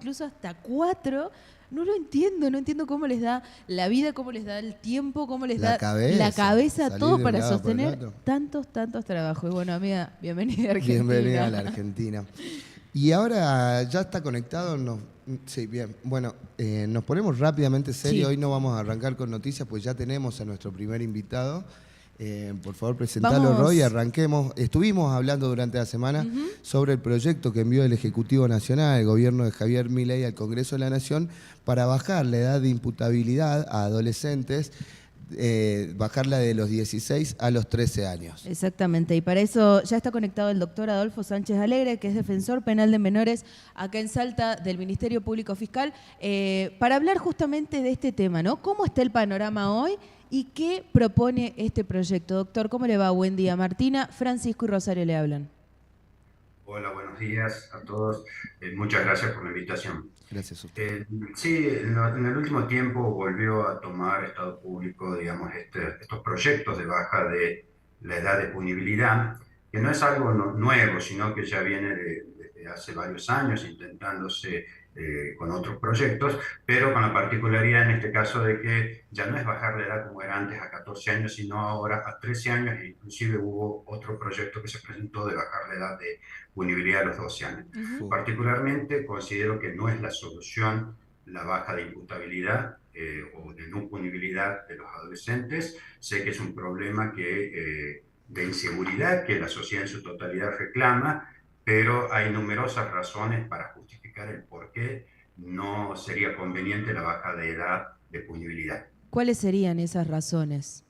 incluso hasta 4. No lo entiendo, no entiendo cómo les da la vida, cómo les da el tiempo, cómo les La da la cabeza, cabeza, salir todo de un para lado para el sostener otro. tantos trabajos. Y bueno, amiga, bienvenida a Bienvenida a la Argentina. Argentina. Y ahora ya está conectado. Sí, bien. Bueno, nos ponemos rápidamente serio. Sí. Hoy no vamos a arrancar con noticias, pues ya tenemos a nuestro primer invitado. Por favor, presentalo, Roy. Vamos. Arranquemos. Estuvimos hablando durante la semana sobre el proyecto que envió el Ejecutivo Nacional, el gobierno de Javier Milei, al Congreso de la Nación, para bajar la edad de imputabilidad a adolescentes, bajarla de los 16 a los 13 años. Exactamente, y para eso ya está conectado el doctor Adolfo Sánchez Alegre, que es defensor penal de menores acá en Salta del Ministerio Público Fiscal, para hablar justamente de este tema, ¿no? ¿Cómo está el panorama hoy y qué propone este proyecto? Doctor, ¿cómo le va? Buen día. Martina, Francisco y Rosario le hablan. Hola, buenos días a todos. Muchas gracias por la invitación. Gracias a usted. Sí, en el último tiempo volvió a tomar Estado Público, digamos, estos proyectos de baja de la edad de punibilidad, que no es algo nuevo, sino que ya viene desde hace varios años intentándose con otros proyectos, pero con la particularidad en este caso de que ya no es bajar la edad como era antes a 14 años, sino ahora a 13 años, e inclusive hubo otro proyecto que se presentó de bajar la edad de punibilidad a los 12 años. Particularmente considero que no es la solución la baja de imputabilidad o de no punibilidad de los adolescentes. Sé que es un problema de inseguridad que la sociedad en su totalidad reclama, pero hay numerosas razones para justificar el por qué no sería conveniente la baja de edad de punibilidad. ¿Cuáles serían esas razones?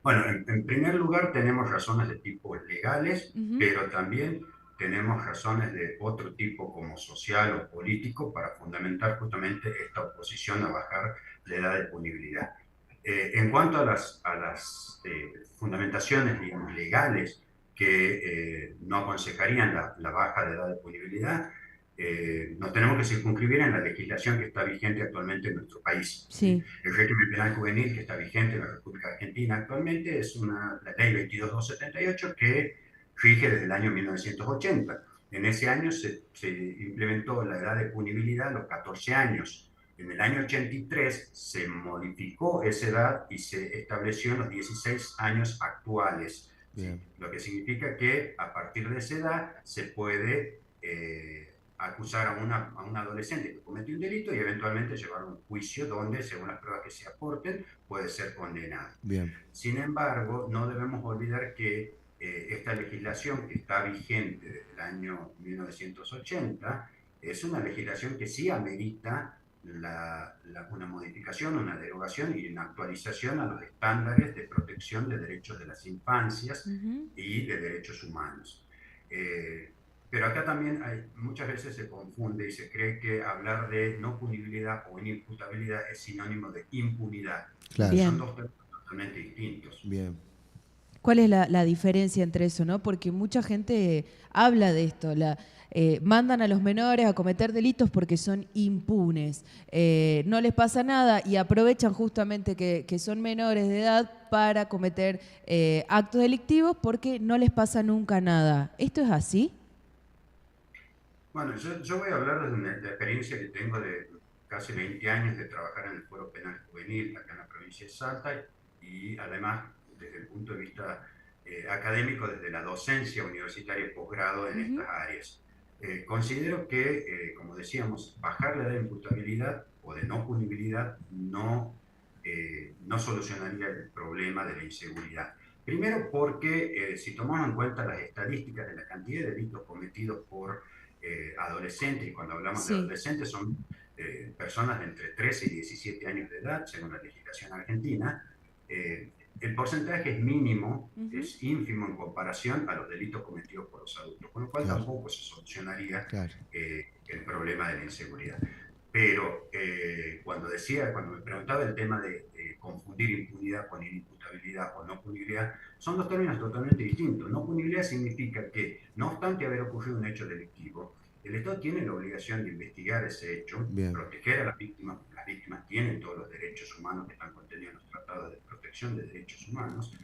Bueno, en primer lugar tenemos razones de tipo legales, pero también tenemos razones de otro tipo como social o político para fundamentar justamente esta oposición a bajar la edad de punibilidad. En cuanto a las fundamentaciones, digamos, legales que no aconsejarían la baja de edad de punibilidad, nos tenemos que circunscribir en la legislación que está vigente actualmente en nuestro país. Sí. El régimen penal juvenil que está vigente en la República Argentina actualmente es la ley 22278 que rige desde el año 1980. En ese año se implementó la edad de punibilidad a los 14 años. En el año 83 se modificó esa edad y se estableció en los 16 años actuales. ¿Sí? Lo que significa que a partir de esa edad se puede acusar a un adolescente que cometió un delito y eventualmente llevar a un juicio donde, según las pruebas que se aporten, puede ser condenado. Bien. Sin embargo, no debemos olvidar que esta legislación que está vigente desde el año 1980 es una legislación que sí amerita una modificación, una derogación y una actualización a los estándares de protección de derechos de las infancias y de derechos humanos. Pero acá también muchas veces se confunde y se cree que hablar de no punibilidad o inimputabilidad es sinónimo de impunidad. Claro. Son dos términos totalmente distintos. Bien. ¿Cuál es la diferencia entre eso, no? Porque mucha gente habla de esto, mandan a los menores a cometer delitos porque son impunes, no les pasa nada y aprovechan justamente que son menores de edad para cometer actos delictivos porque no les pasa nunca nada. ¿Esto es así? Bueno, yo voy a hablar desde la experiencia que tengo de casi 20 años de trabajar en el Foro Penal Juvenil acá en la provincia de Salta y además desde el punto de vista académico, desde la docencia universitaria y posgrado en estas áreas. Considero que, como decíamos, bajar la edad de imputabilidad o de no punibilidad no solucionaría el problema de la inseguridad. Primero porque si tomamos en cuenta las estadísticas de la cantidad de delitos cometidos por adolescentes, y cuando hablamos de adolescentes son personas de entre 13 y 17 años de edad, según la legislación argentina, el porcentaje es mínimo, es ínfimo en comparación a los delitos cometidos por los adultos, con lo cual tampoco se solucionaría el problema de la inseguridad. Pero cuando me preguntaba el tema de confundir impunidad con inimputabilidad o no punibilidad, son dos términos totalmente distintos. No punibilidad significa que, no obstante haber ocurrido un hecho delictivo, el Estado tiene la obligación de investigar ese hecho, proteger a las víctimas tienen todos los derechos humanos que están contenidos en los tratados de protección de derechos humanos,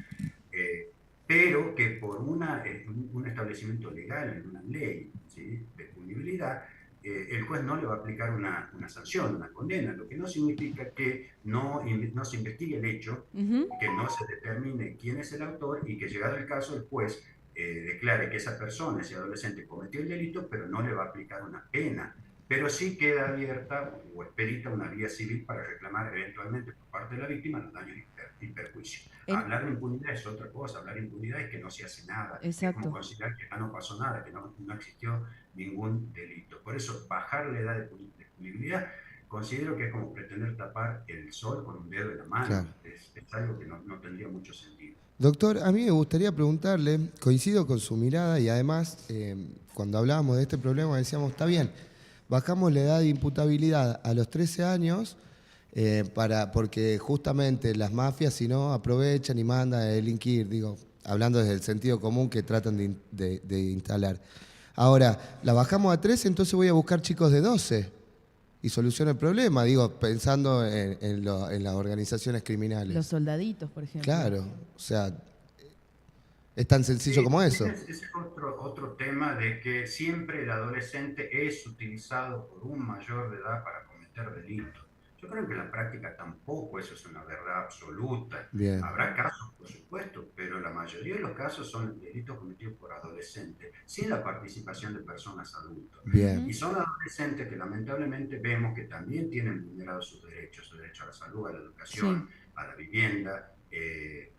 pero que por un establecimiento legal en una ley, ¿sí?, de punibilidad, el juez no le va a aplicar una sanción, una condena, lo que no significa que no se investigue el hecho, Ujú. que no se determine quién es el autor y que llegado el caso el juez declare que esa persona, ese adolescente, cometió el delito, pero no le va a aplicar una pena. Pero sí queda abierta o expedita una vía civil para reclamar eventualmente por parte de la víctima los daños y perjuicios. En- Hablar de impunidad es otra cosa, hablar de impunidad es que no se hace nada, es como exacto. considerar que no pasó nada, que no existió ningún delito. Por eso, bajar la edad de punibilidad considero que es como pretender tapar el sol con un dedo de la mano. Claro. Es algo que no tendría mucho sentido. Doctor, a mí me gustaría preguntarle, coincido con su mirada y además cuando hablábamos de este problema decíamos, está bien, bajamos la edad de imputabilidad a los 13 años porque justamente las mafias si no aprovechan y mandan a delinquir, digo, hablando desde el sentido común que tratan de instalar. Ahora, la bajamos a 13, entonces voy a buscar chicos de 12 y soluciono el problema, digo, pensando en las organizaciones criminales. Los soldaditos, por ejemplo. Claro, o sea, es tan sencillo Sí, como eso. ese es otro tema de que siempre el adolescente es utilizado por un mayor de edad para cometer delitos. Yo creo que en la práctica tampoco eso es una verdad absoluta. Bien, Habrá casos, por supuesto, pero la mayoría de los casos son delitos cometidos por adolescentes, sin la participación de personas adultas. bien. Y Ujú. son adolescentes que lamentablemente vemos que también tienen vulnerados su derecho a la salud, a la Sí. educación, a la vivienda,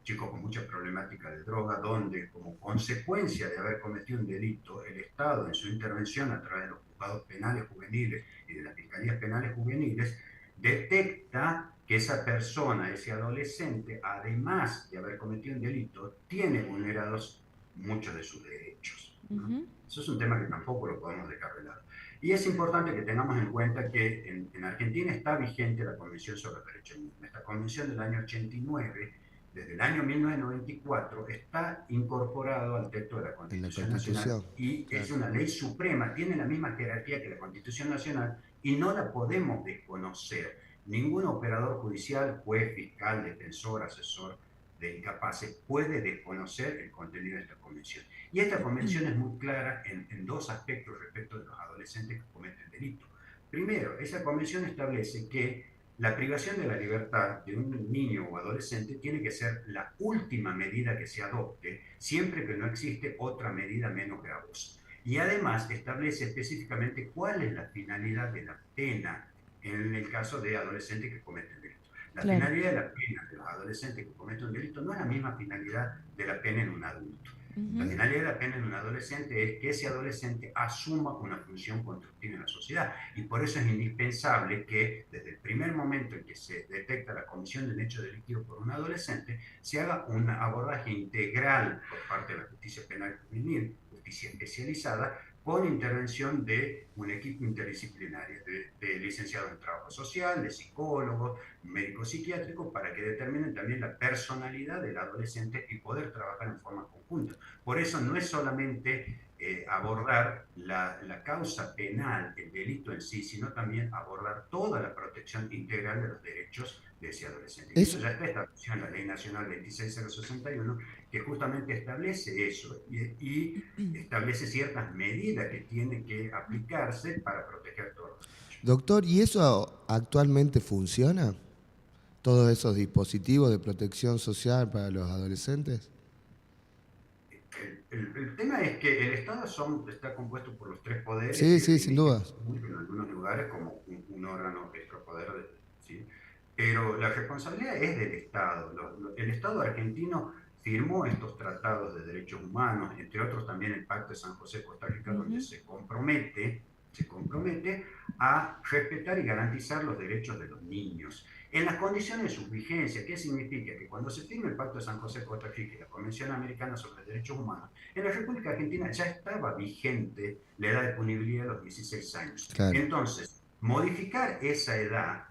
chicos con mucha problemática de droga, donde como consecuencia de haber cometido un delito, el Estado en su intervención a través de los juzgados penales juveniles y de las fiscalías penales juveniles, detecta que esa persona, ese adolescente, además de haber cometido un delito, tiene vulnerados muchos de sus derechos, ¿no? Ujú. Eso es un tema que tampoco lo podemos dejar de lado. Y es importante que tengamos en cuenta que en Argentina está vigente la Convención sobre los Derechos Humanos. Esta convención del año 89, desde el año 1994, está incorporado al texto de la En la Constitución Nacional Constitución. y es Claro. una ley suprema, tiene la misma jerarquía que la Constitución Nacional y no la podemos desconocer. Ningún operador judicial, juez, fiscal, defensor, asesor de incapaces puede desconocer el contenido de esta convención. Y esta convención es muy clara en dos aspectos respecto de los adolescentes que cometen delitos. Primero, esa convención establece que la privación de la libertad de un niño o adolescente tiene que ser la última medida que se adopte, siempre que no existe otra medida menos gravosa. Y además establece específicamente cuál es la finalidad de la pena en el caso de adolescentes que cometen delitos. La Claro. finalidad de la pena de los adolescentes que cometen un delito no es la misma finalidad de la pena en un adulto. La Ujú. Bien. finalidad de la pena en un adolescente es que ese adolescente asuma una función constructiva en la sociedad. Y por eso es indispensable que desde el primer momento en que se detecta la comisión de un hecho delictivo por un adolescente, se haga un abordaje integral por parte de la justicia penal juvenil, justicia especializada, con intervención de un equipo interdisciplinario, de licenciados en trabajo social, de psicólogos, médicos psiquiátricos, para que determinen también la personalidad del adolescente y poder trabajar en forma conjunta. Por eso no es solamente abordar la causa penal, el delito en sí, sino también abordar toda la protección integral de los derechos de ese adolescente. Y Es, eso ya está establecido en la Ley Nacional 26061, que justamente establece eso y establece ciertas medidas que tienen que aplicarse para proteger todos los derechos. doctor, ¿y eso actualmente funciona? ¿Todos esos dispositivos de protección social para los adolescentes? El tema es que el Estado está compuesto por los tres poderes Sí, y sí, sin rige dudas. en algunos lugares como un órgano extrapoder, ¿sí? Pero la responsabilidad es del Estado. El Estado argentino firmó estos tratados de derechos humanos, entre otros también el Pacto de San José, Costa Rica, donde Ujú. se compromete a respetar y garantizar los derechos de los niños. En las condiciones de su vigencia, ¿qué significa? Que cuando se firma el Pacto de San José, Costa Rica y la Convención Americana sobre los Derechos Humanos, en la República Argentina ya estaba vigente la edad de punibilidad de los 16 años. Claro. Entonces, modificar esa edad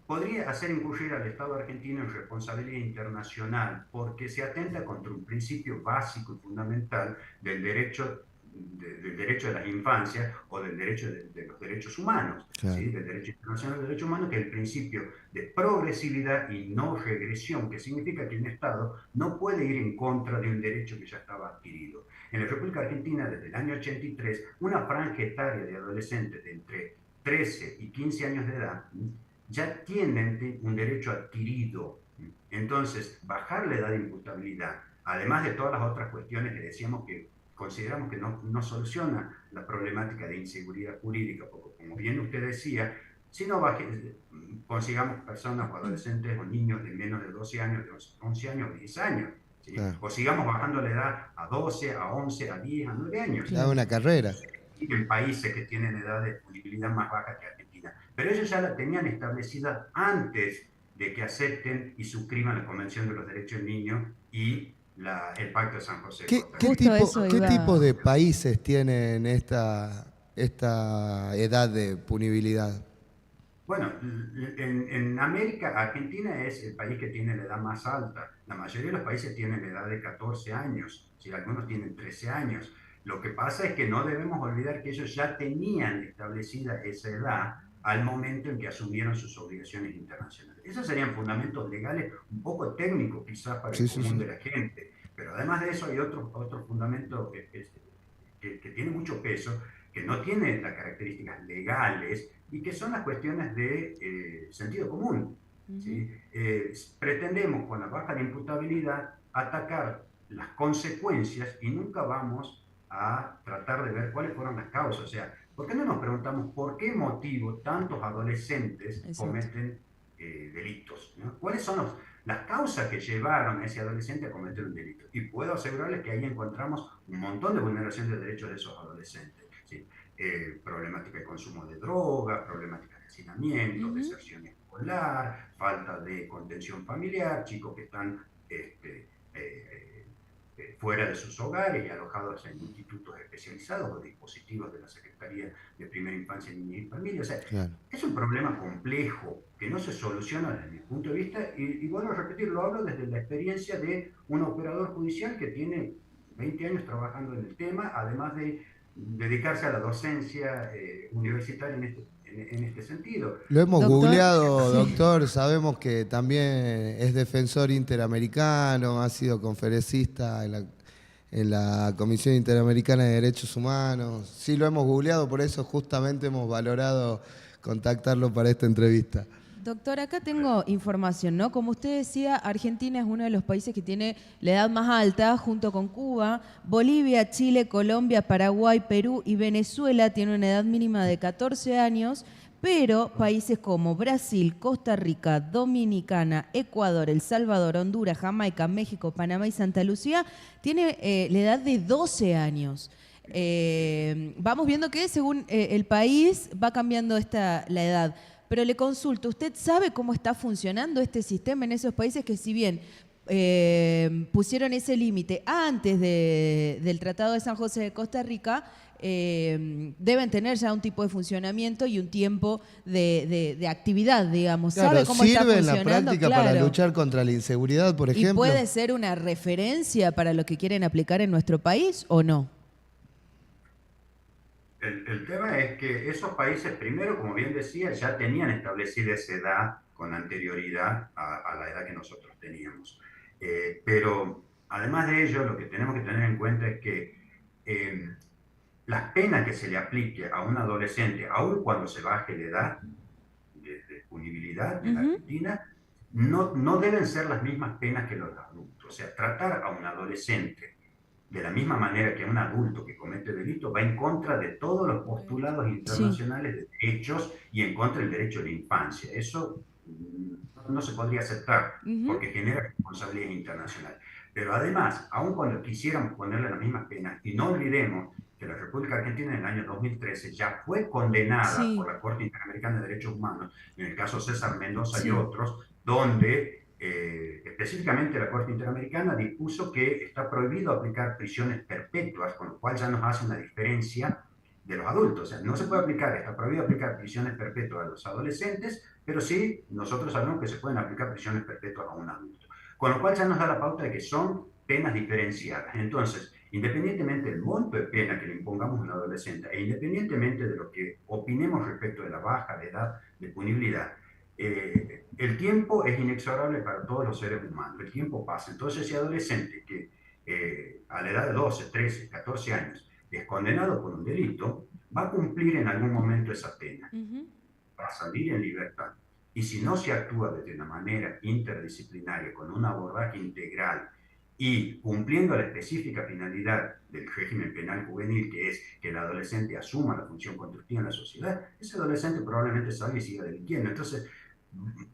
podría hacer incurrir al Estado argentino en responsabilidad internacional porque se atenta contra un principio básico y fundamental del derecho del derecho de las infancias o del derecho de los derechos humanos, Claro. ¿sí? Del derecho internacional de derechos humanos, que es el principio de progresividad y no regresión, que significa que un Estado no puede ir en contra de un derecho que ya estaba adquirido. En la República Argentina, desde el año 83, una franja etaria de adolescentes de entre 13 y 15 años de edad ya tienen un derecho adquirido. Entonces, bajar la edad de imputabilidad, además de todas las otras cuestiones que decíamos que consideramos que no soluciona la problemática de inseguridad jurídica, porque como bien usted decía, si no consigamos personas o adolescentes o niños de menos de 12 años, de 11 años, 10 años, ¿sí? Claro. O sigamos bajando la edad a 12, a 11, a 10, a 9 años. Da una carrera. En países que tienen edad de punibilidad más baja que Argentina. Pero ellos ya la tenían establecida antes de que acepten y suscriban la Convención de los Derechos del Niño y el Pacto de San José. ¿Qué tipo de países tienen esta edad de punibilidad? Bueno, en América, Argentina es el país que tiene la edad más alta. La mayoría de los países tienen la edad de 14 años, si algunos tienen 13 años. Lo que pasa es que no debemos olvidar que ellos ya tenían establecida esa edad al momento en que asumieron sus obligaciones internacionales. Esos serían fundamentos legales un poco técnicos quizás para el común de la gente, pero además de eso hay otro fundamento que tiene mucho peso, que no tiene las características legales y que son las cuestiones de sentido común. ¿Sí? Pretendemos con la baja de imputabilidad atacar las consecuencias y nunca vamos a tratar de ver cuáles fueron las causas. O sea, ¿por qué no nos preguntamos por qué motivo tantos adolescentes cometen delitos? ¿No? ¿Cuáles son las causas que llevaron a ese adolescente a cometer un delito? Y puedo asegurarles que ahí encontramos un montón de vulneración de derechos de esos adolescentes. ¿Sí? Problemática de consumo de drogas, problemática de hacinamiento, deserción escolar, falta de contención familiar, chicos que están fuera de sus hogares y alojados en institutos especializados o dispositivos de la Secretaría de Primera Infancia, Niñez y Familia. O sea, claro, es un problema complejo que no se soluciona desde mi punto de vista y vuelvo a repetir, lo hablo desde la experiencia de un operador judicial que tiene 20 años trabajando en el tema, además de dedicarse a la docencia universitaria en este sentido. Lo hemos googleado, doctor, sabemos que también es defensor interamericano, ha sido conferencista en la Comisión Interamericana de Derechos Humanos. Sí, lo hemos googleado, por eso justamente hemos valorado contactarlo para esta entrevista. Doctor, acá tengo información, ¿no? Como usted decía, Argentina es uno de los países que tiene la edad más alta, junto con Cuba. Bolivia, Chile, Colombia, Paraguay, Perú y Venezuela tienen una edad mínima de 14 años, pero países como Brasil, Costa Rica, Dominicana, Ecuador, El Salvador, Honduras, Jamaica, México, Panamá y Santa Lucía tienen la edad de 12 años. Vamos viendo que según el país va cambiando la edad. Pero le consulto, ¿usted sabe cómo está funcionando este sistema en esos países que si bien pusieron ese límite antes del Tratado de San José de Costa Rica, deben tener ya un tipo de funcionamiento y un tiempo de actividad, digamos? Claro, ¿sabe cómo está funcionando? ¿sirve en la práctica para luchar contra la inseguridad, por ejemplo? ¿Y puede ser una referencia para lo que quieren aplicar en nuestro país o no? El tema es que esos países, primero, como bien decía, ya tenían establecida esa edad con anterioridad a la edad que nosotros teníamos. Pero además de ello, lo que tenemos que tener en cuenta es que las penas que se le aplique a un adolescente, aun cuando se baje la edad de punibilidad en Argentina, no deben ser las mismas penas que los adultos. O sea, tratar a un adolescente de la misma manera que un adulto que comete delito va en contra de todos los postulados internacionales de derechos y en contra del derecho de la infancia. Eso no se podría aceptar porque genera responsabilidad internacional. Pero además, aun cuando quisiéramos ponerle las mismas penas, y no olvidemos que la República Argentina en el año 2013 ya fue condenada por la Corte Interamericana de Derechos Humanos, en el caso César Mendoza y otros, donde específicamente la Corte Interamericana dispuso que está prohibido aplicar prisiones perpetuas, con lo cual ya nos hace una diferencia de los adultos. O sea, no se puede aplicar, está prohibido aplicar prisiones perpetuas a los adolescentes, pero sí nosotros sabemos que se pueden aplicar prisiones perpetuas a un adulto. Con lo cual ya nos da la pauta de que son penas diferenciadas. Entonces, Independientemente del monto de pena que le impongamos a un adolescente e independientemente de lo que opinemos respecto de la baja de edad de punibilidad, el tiempo es inexorable para todos los seres humanos, el tiempo pasa. Entonces, ese adolescente que a la edad de 12, 13, 14 años es condenado por un delito, va a cumplir en algún momento esa pena, va a salir en libertad. Y si no se actúa de una manera interdisciplinaria, con un abordaje integral y cumpliendo la específica finalidad del régimen penal juvenil, que es que el adolescente asuma la función constructiva en la sociedad, ese adolescente probablemente salga y siga delinquiendo. Entonces,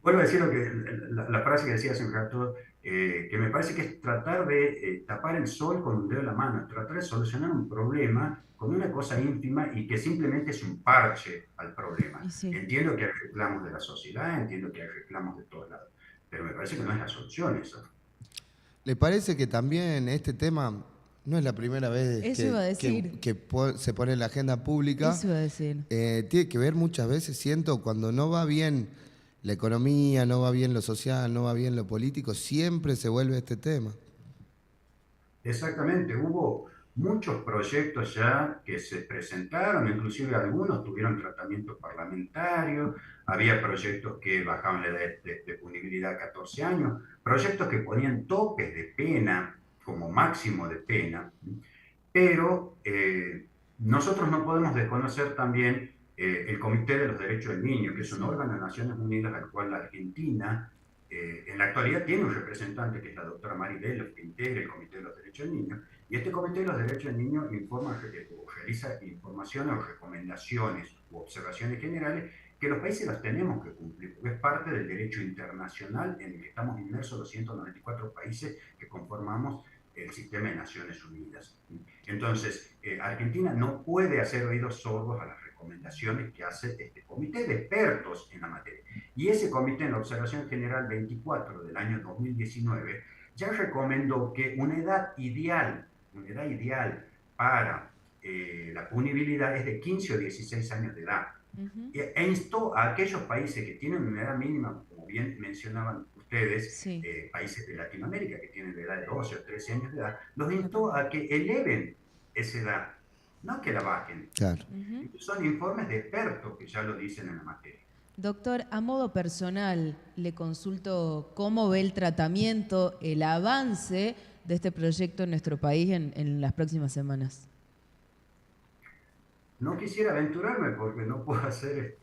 vuelvo a decir lo que, la frase que decía hace un rato, que me parece que es tratar de tapar el sol con un dedo en la mano, tratar de solucionar un problema con una cosa ínfima y que simplemente es un parche al problema. Sí. Entiendo que hay reclamos de la sociedad, entiendo que hay reclamos de todos lados, pero me parece que no es la solución eso. ¿Le parece que también este tema no es la primera vez Eso iba a decir. que se pone en la agenda pública? Eso iba a decir. Tiene que ver muchas veces, siento, cuando no va bien la economía, no va bien lo social, no va bien lo político, siempre se vuelve este tema. Exactamente, hubo muchos proyectos ya que se presentaron, inclusive algunos tuvieron tratamiento parlamentario, había proyectos que bajaban la edad de punibilidad a 14 años, proyectos que ponían topes de pena como máximo de pena, pero nosotros no podemos desconocer también el Comité de los Derechos del Niño, que es un órgano de Naciones Unidas al cual la Argentina en la actualidad tiene un representante que es la doctora Mari Delos, que integra el Comité de los Derechos del Niño, y este Comité de los Derechos del Niño informa, o realiza informaciones o recomendaciones u observaciones generales que los países las tenemos que cumplir, porque es parte del derecho internacional en el que estamos inmersos los 194 países que conformamos el sistema de Naciones Unidas. Entonces, Argentina no puede hacer oídos sordos a las recomendaciones que hace este comité de expertos en la materia. Y ese comité, en la Observación General 24 del año 2019, ya recomendó que una edad ideal para la punibilidad es de 15 o 16 años de edad. E instó a aquellos países que tienen una edad mínima, como bien mencionaban ustedes, Sí. Países de Latinoamérica que tienen la edad de 12 o 13 años de edad, los instó a que eleven esa edad, no que la bajen. Claro. Son informes de expertos que ya lo dicen en la materia. Doctor, a modo personal, le consulto cómo ve el tratamiento, el avance de este proyecto en nuestro país en las próximas semanas. No quisiera aventurarme porque no puedo hacer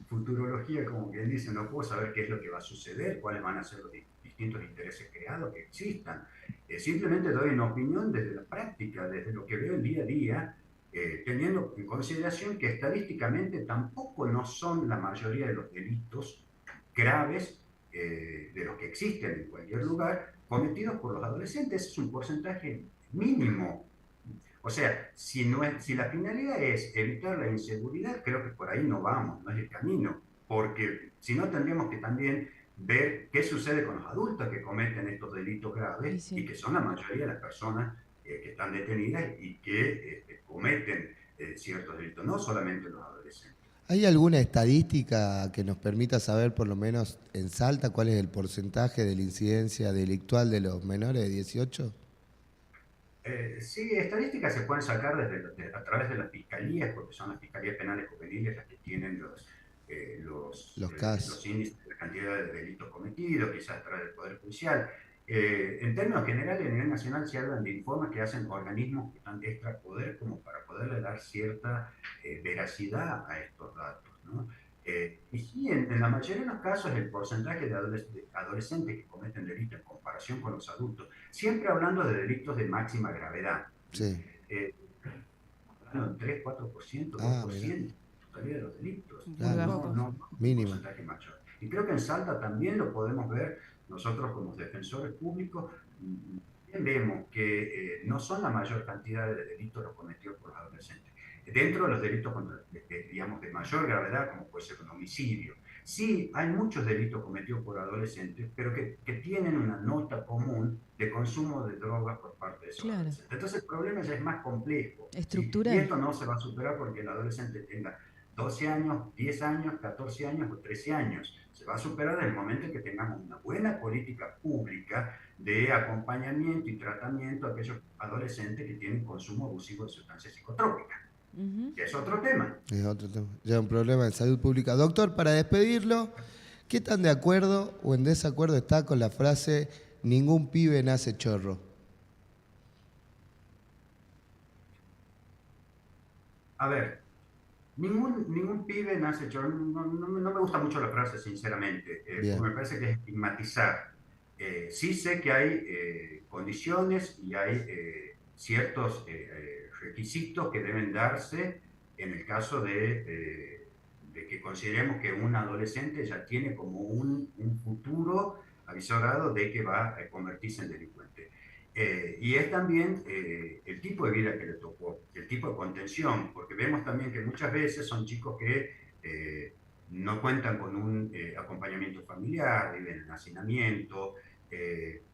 futurología, como quien dice, no puedo saber qué es lo que va a suceder, cuáles van a ser los distintos intereses creados que existan. Simplemente doy una opinión desde la práctica, desde lo que veo el día a día, teniendo en consideración que estadísticamente tampoco no son la mayoría de los delitos graves de los que existen en cualquier lugar cometidos por los adolescentes. Es un porcentaje mínimo. O sea, si la finalidad es evitar la inseguridad, creo que por ahí no vamos, no es el camino, porque si no tendríamos que también ver qué sucede con los adultos que cometen estos delitos graves y que son la mayoría de las personas que están detenidas y que cometen ciertos delitos, no solamente los adolescentes. ¿Hay alguna estadística que nos permita saber, por lo menos en Salta, cuál es el porcentaje de la incidencia delictual de los menores de 18? Sí, estadísticas se pueden sacar a través de las fiscalías, porque son las fiscalías penales juveniles las que tienen los índices de la cantidad de delitos cometidos, quizás a través del Poder Judicial. En términos generales, a nivel nacional se hablan de informes que hacen organismos que están de extrapoder como para poderle dar cierta veracidad a estos datos, ¿no? Y sí, en la mayoría de los casos el porcentaje de adolescentes que cometen delitos en comparación con los adultos, siempre hablando de delitos de máxima gravedad, Sí. hablando del 3, 4%, 2%, totalidad de los delitos. Claro. No, Mínimo. un porcentaje mayor. Y creo que en Salta también lo podemos ver, nosotros como defensores públicos, vemos que no son la mayor cantidad de delitos los cometidos por los adolescentes. Dentro de los delitos, digamos, de mayor gravedad, como puede ser un homicidio, sí hay muchos delitos cometidos por adolescentes, pero que tienen una nota común de consumo de drogas por parte de esos adolescentes. Entonces el problema ya es más complejo. Estructural. ¿Sí? Y esto no se va a superar porque el adolescente tenga 12 años, 10 años, 14 años o 13 años. Se va a superar en el momento en que tengamos una buena política pública de acompañamiento y tratamiento a aquellos adolescentes que tienen consumo abusivo de sustancias psicotrópicas, que es otro tema. Es otro tema. Ya un problema de salud pública. Doctor, para despedirlo, ¿qué tan de acuerdo o en desacuerdo está con la frase ningún pibe nace chorro? A ver, ningún pibe nace chorro. No me gusta mucho la frase, sinceramente, porque me parece que es estigmatizar. Sí sé que hay condiciones y hay ciertos requisitos que deben darse en el caso de que consideremos que un adolescente ya tiene como un futuro avisorado de que va a convertirse en delincuente. Y es también el tipo de vida que le tocó, el tipo de contención, porque vemos también que muchas veces son chicos que no cuentan con un acompañamiento familiar, viven en hacinamiento,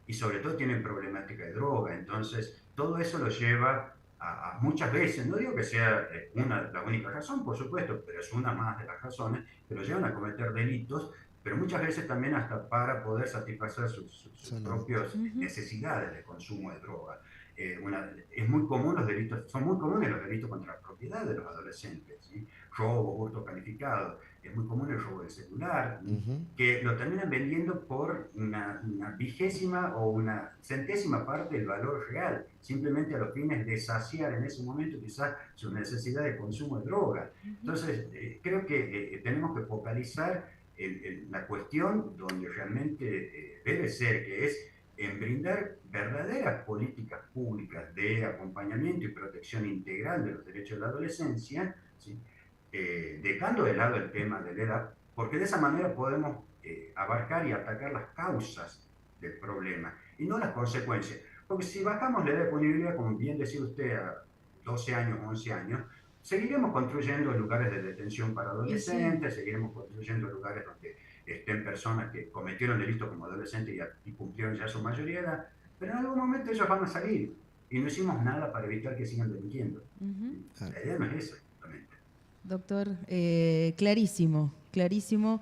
y sobre todo tienen problemática de droga. Entonces, todo eso lo lleva a muchas veces, no digo que sea la única razón, por supuesto, pero es una más de las razones que lo llevan a cometer delitos, pero muchas veces también hasta para poder satisfacer sus propias necesidades de consumo de droga. Es muy común los delitos, son muy comunes los delitos contra la propiedad de los adolescentes, ¿sí? Robo, hurto calificado, es muy común el robo del celular, que lo terminan vendiendo por una vigésima o una centésima parte del valor real, simplemente a los fines de saciar en ese momento quizás su necesidad de consumo de droga. Entonces, creo que tenemos que focalizar la cuestión donde realmente debe ser, que es en brindar verdaderas políticas públicas de acompañamiento y protección integral de los derechos de la adolescencia, ¿sí? Dejando de lado el tema de la edad, porque de esa manera podemos abarcar y atacar las causas del problema y no las consecuencias. Porque si bajamos la edad de punibilidad, como bien decía usted, a 12 años, 11 años, seguiremos construyendo lugares de detención para adolescentes, seguiremos construyendo lugares donde estén personas que cometieron delitos como adolescentes y cumplieron ya su mayoría de edad, pero en algún momento ellos van a salir y no hicimos nada para evitar que sigan delinquiendo. La idea no es esa, justamente. Doctor, clarísimo, clarísimo.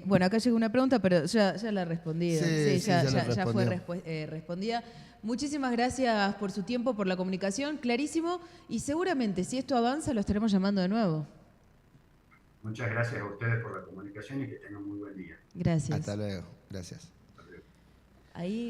Bueno, acá llegó una pregunta, pero ya la respondí. Sí, ya fue respondida. Muchísimas gracias por su tiempo, por la comunicación, clarísimo. Y seguramente, si esto avanza, lo estaremos llamando de nuevo. Muchas gracias a ustedes por la comunicación y que tengan muy buen día. Gracias. Hasta luego. Gracias. Ahí